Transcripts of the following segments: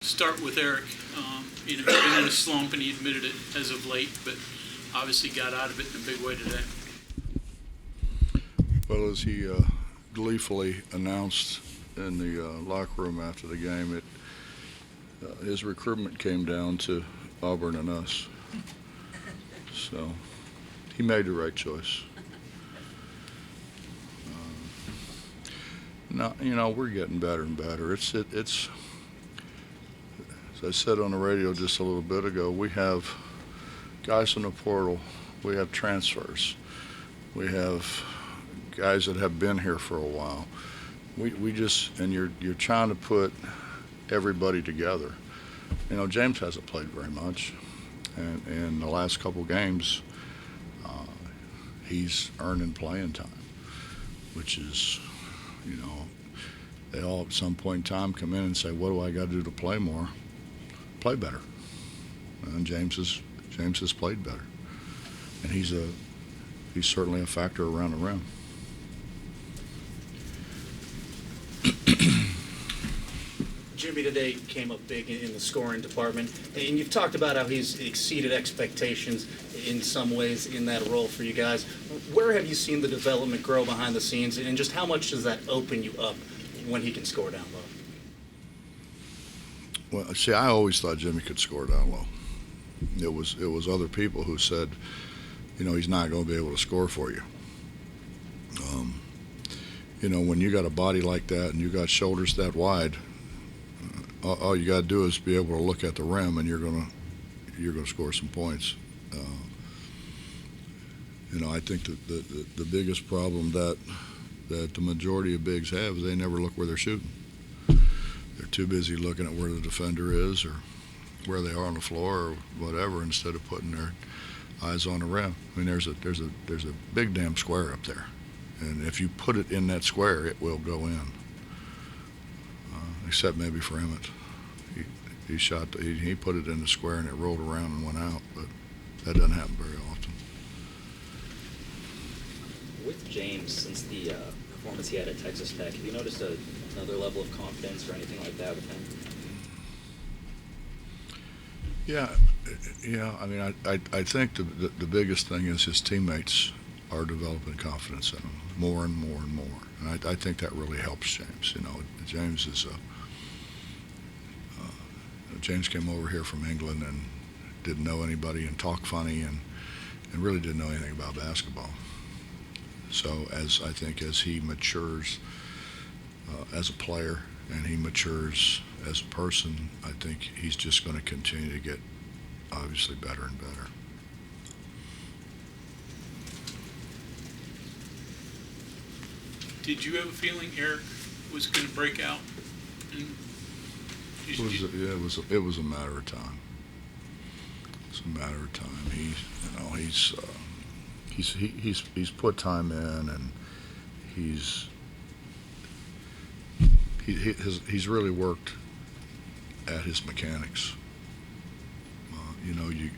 Start with Erik. He's been in a slump, and he admitted it as of late, but obviously got out of it in a big way today. Well, as he gleefully announced in the locker room after the game, his recruitment came down to Auburn and us. So he made the right choice. Now, we're getting better and better. It's as I said on the radio just a little bit ago, we have guys in the portal, we have transfers, we have guys that have been here for a while. We just, and you're trying to put everybody together. James hasn't played very much, and in the last couple games, he's earning playing time, which is, they all at some point in time come in and say, what do I got to do to play more? Play better. And James has played better, and he's certainly a factor around the rim. Jimmy today came up big in the scoring department, and you've talked about how he's exceeded expectations in some ways in that role for you guys. Where have you seen the development grow behind the scenes, and just how much does that open you up when he can score down low? Well, see, I always thought Jimmy could score down low. It was other people who said, he's not going to be able to score for you. When you got a body like that and you got shoulders that wide, all you got to do is be able to look at the rim, and you're gonna score some points. I think that the biggest problem that the majority of bigs have is they never look where they're shooting. They're too busy looking at where the defender is or where they are on the floor or whatever, instead of putting their eyes on the rim. I mean, there's a big damn square up there, and if you put it in that square, it will go in. Except maybe for Emmett. He put it in the square and it rolled around and went out, but that doesn't happen very often. With James, since the performance he had at Texas Tech, have you noticed another level of confidence or anything like that with him? Yeah. I mean, I think the biggest thing is his teammates are developing confidence in him more and more and more, and I think that really helps James. James is James came over here from England and didn't know anybody and talked funny and really didn't know anything about basketball. So as he matures as a player and he matures as a person, I think he's just going to continue to get obviously better and better. Did you have a feeling Erik was going to break out? It was a matter of time. It's a matter of time. He's put time in, and he's really worked at his mechanics. You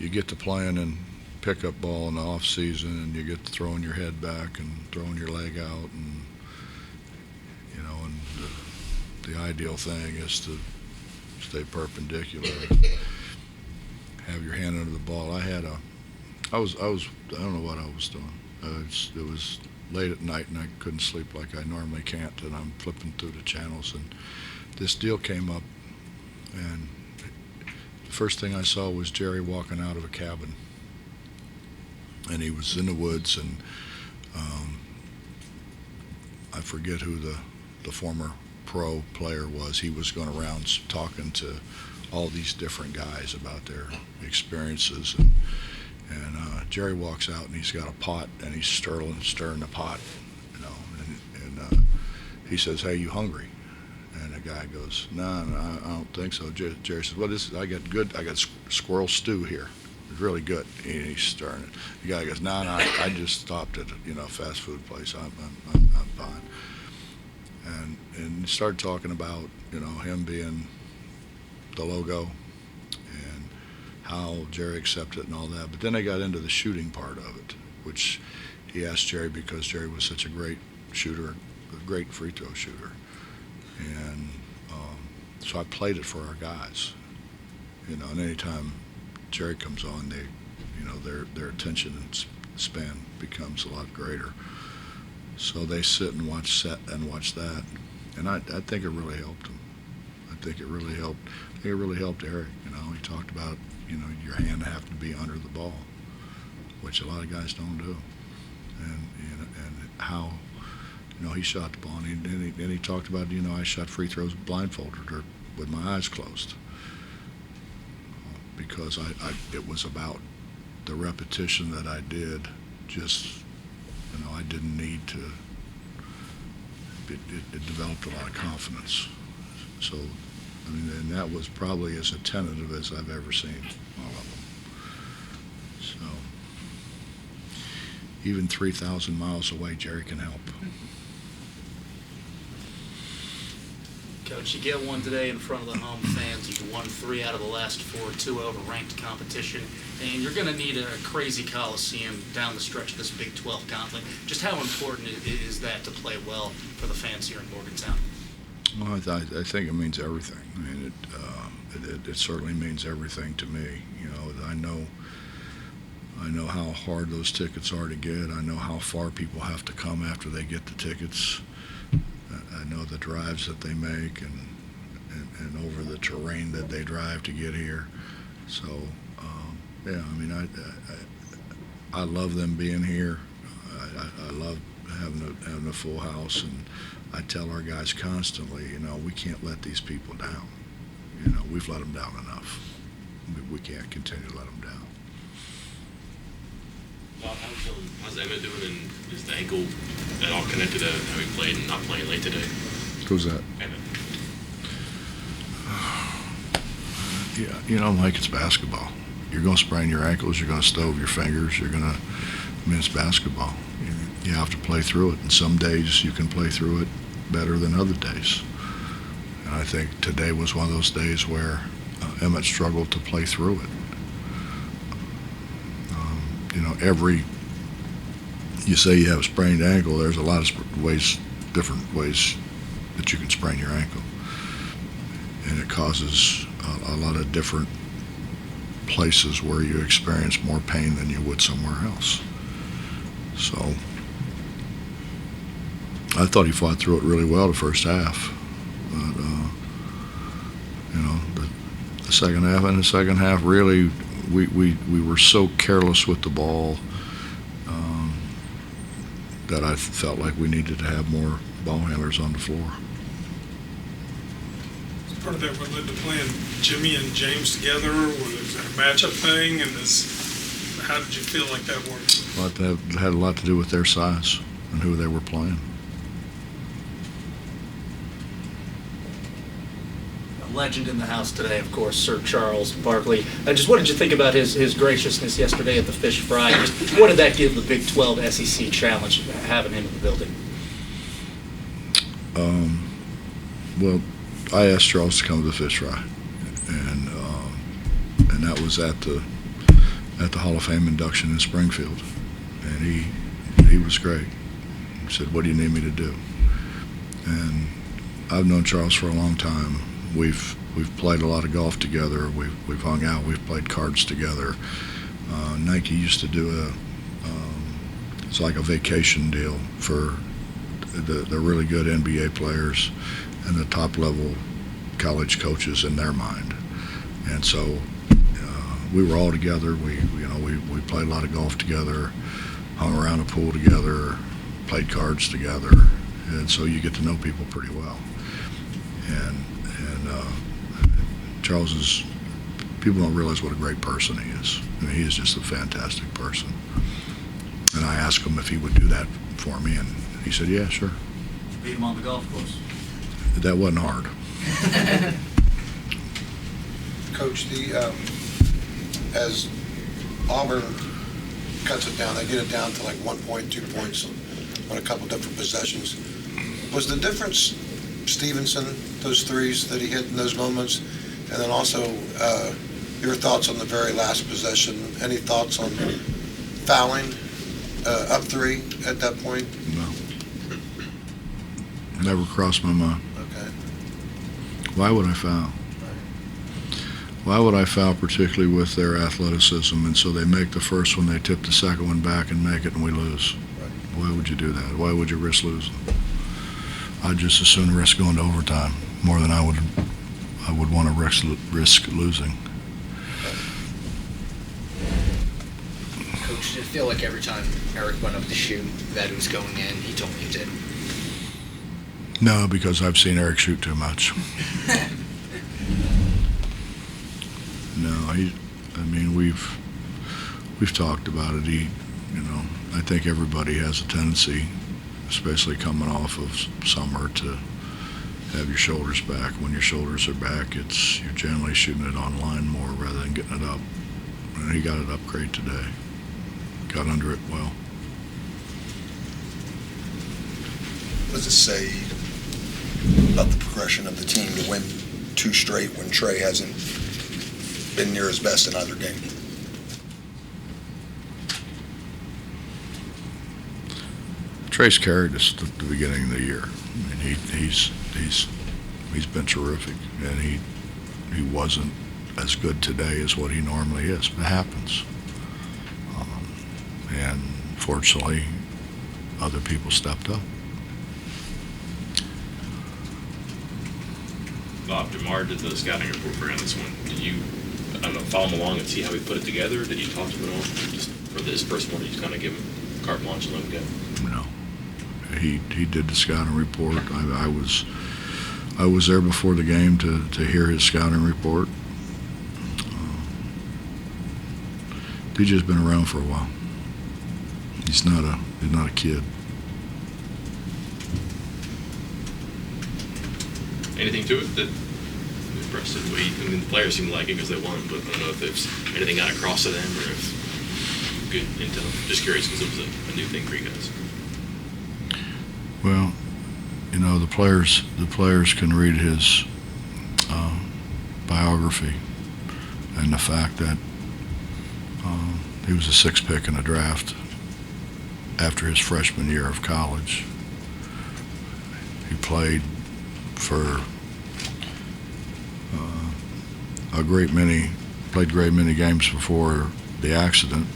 get to playing and pickup ball in the off season, and you get to throwing your head back and throwing your leg out, and the ideal thing is to stay perpendicular, have your hand under the ball. I don't know what I was doing. It was late at night and I couldn't sleep like I normally can't, and I'm flipping through the channels, and this deal came up, and the first thing I saw was Jerry walking out of a cabin, and he was in the woods, and I forget who the former pro player was. He was going around talking to all these different guys about their experiences, and Jerry walks out and he's got a pot and he's stirring the pot, and he says, "Hey, you hungry?" And the guy goes, No, I don't think so. Jerry says, "Well, I got squirrel stew here. It's really good." And he's stirring it. The guy goes, No, I just stopped at a fast food place. I'm fine. And he started talking about him being the logo and how Jerry accepted it and all that. But then they got into the shooting part of it, which he asked Jerry because Jerry was such a great shooter, a great free throw shooter. And So I played it for our guys, and anytime Jerry comes on, their attention span becomes a lot greater. So they sit and watch that, and I think it really helped them. I think it really helped Erik. He talked about your hand having to be under the ball, which a lot of guys don't do, and how he shot the ball, and he talked about I shot free throws blindfolded or with my eyes closed, because it was about the repetition that I did. Just I didn't need to. It developed a lot of confidence. So, and that was probably as attentive as I've ever seen all of them. So, even 3,000 miles away, Jerry can help. Coach, you get one today in front of the home fans. You've won 3 out of the last 4 2-over ranked competition, and you're going to need a crazy coliseum down the stretch of this Big 12 gauntlet. Just how important is that to play well for the fans here in Morgantown? Well, I think it means everything. It certainly means everything to me. I know how hard those tickets are to get. I know how far people have to come after they get the tickets. I know the drives that they make and over the terrain that they drive to get here. So, I love them being here. I love having a full house, and I tell our guys constantly, we can't let these people down. We've let them down enough. We can't continue to let them down. Bob, how's Emmett doing, and is the ankle at all connected to how he played and not playing late today? Who's that? Emmett. Yeah, Mike, it's basketball. You're going to sprain your ankles, you're going to stove your fingers, it's basketball. You have to play through it, and some days you can play through it better than other days. And I think today was one of those days where Emmett struggled to play through it. You say you have a sprained ankle, there's a lot of different ways that you can sprain your ankle. And it causes a lot of different places where you experience more pain than you would somewhere else. So I thought he fought through it really well the first half. But, the second half, really, we were so careless with the ball that I felt like we needed to have more ball handlers on the floor. Part of that what led to playing Jimmy and James together, or was that a matchup thing? And how did you feel like that worked? Well, that had a lot to do with their size and who they were playing. A legend in the house today, of course, Sir Charles Barkley. Just what did you think about his graciousness yesterday at the Fish Fry? Just what did that give the Big 12 SEC Challenge, having him in the building? Well, I asked Charles to come to the Fish Fry, and that was at the Hall of Fame induction in Springfield, and he was great. He said, "What do you need me to do?" And I've known Charles for a long time. We've played a lot of golf together. We've hung out. We've played cards together. Nike used to do it's like a vacation deal for the really good NBA players and the top level college coaches in their mind. And so we were all together. We played a lot of golf together, hung around a pool together, played cards together, and so you get to know people pretty well. And Charles people don't realize what a great person he is. He is just a fantastic person. And I asked him if he would do that for me, and he said, "Yeah, sure." Beat him on the golf course. That wasn't hard. Coach, as Auburn cuts it down, they get it down to like 1 point, 2 points on a couple different possessions. Was the difference Stevenson, those threes that he hit in those moments, and then also your thoughts on the very last possession? Any thoughts on fouling up 3 at that point? No. Never crossed my mind. Okay. Why would I foul? Why would I foul, particularly with their athleticism? And so they make the first one, they tip the second one back and make it, and we lose. Why would you do that? Why would you risk losing? I'd just as soon risk going to overtime more than I would want to risk losing. Coach, did it feel like every time Erik went up to shoot that it was going in? He told me it did. No, because I've seen Erik shoot too much. No, we've talked about it. I think everybody has a tendency, especially coming off of summer, to have your shoulders back. When your shoulders are back, you're generally shooting it on line more rather than getting it up. And he got it up great today. Got under it well. What does it say about the progression of the team to win 2 straight when Trey hasn't been near his best in either game? Trey's carried us at the beginning of the year. I mean, he's been terrific, and he wasn't as good today as what he normally is. But it happens, and fortunately, other people stepped up. Bob, DeMar did the scouting report for him this one. Did you, I don't know, follow him along and see how he put it together? Did you talk to him at all? Just for this first one, you just kind of give him carte blanche and let him go? No. He did the scouting report. I was there before the game to hear his scouting report. DJ's been around for a while. He's not a kid. Anything to it that impressed him? I mean, the players seem to like it because they won, but I don't know if there's anything got across to them or if good intel. Just curious because it was a new thing for you guys. Well, the players can read his biography, and the fact that he was a 6th pick in the draft after his freshman year of college. He played for great many games before the accident,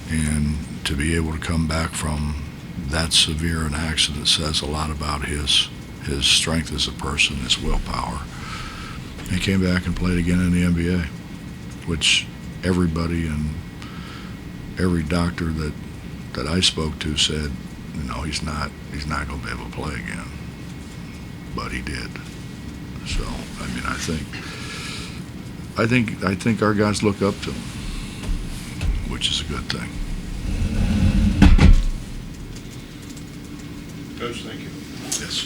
and to be able to come back from that severe an accident says a lot about his strength as a person, his willpower. He came back and played again in the NBA, which everybody and every doctor that I spoke to said, he's not going to be able to play again. But he did. So, I mean, I think our guys look up to him, which is a good thing. Coach, thank you. Yes.